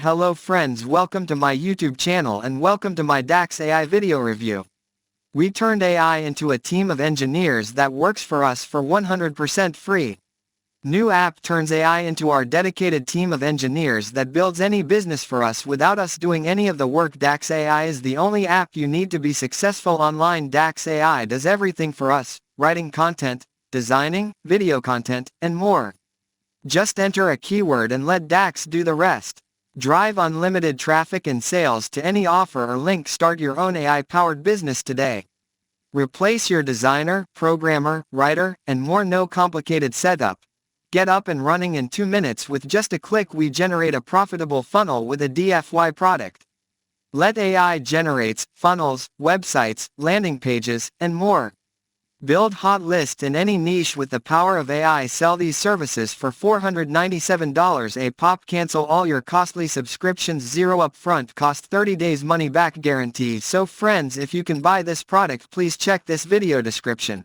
Hello friends, welcome to my YouTube channel and welcome to my DaxAI video review. We turned AI into a team of engineers that works for us for 100% free. New app turns AI into our dedicated team of engineers that builds any business for us without us doing any of the work. DaxAI is the only app you need to be successful online. DaxAI does everything for us, writing content, designing, video content, and more. Just enter a keyword and let Dax do the rest. Drive unlimited traffic and sales to any offer or link. Start your own AI-powered business today. Replace your designer, programmer, writer, and more. No complicated setup. Get up and running in 2 minutes with just a click. We generate a profitable funnel with a DFY product. Let AI generates funnels, websites, landing pages, and more. Build hot list in any niche with the power of AI. Sell these services for $497 a pop. Cancel all your costly subscriptions. 0 upfront cost, 30 days money back guarantee. So friends, if you can buy this product, please check this video description.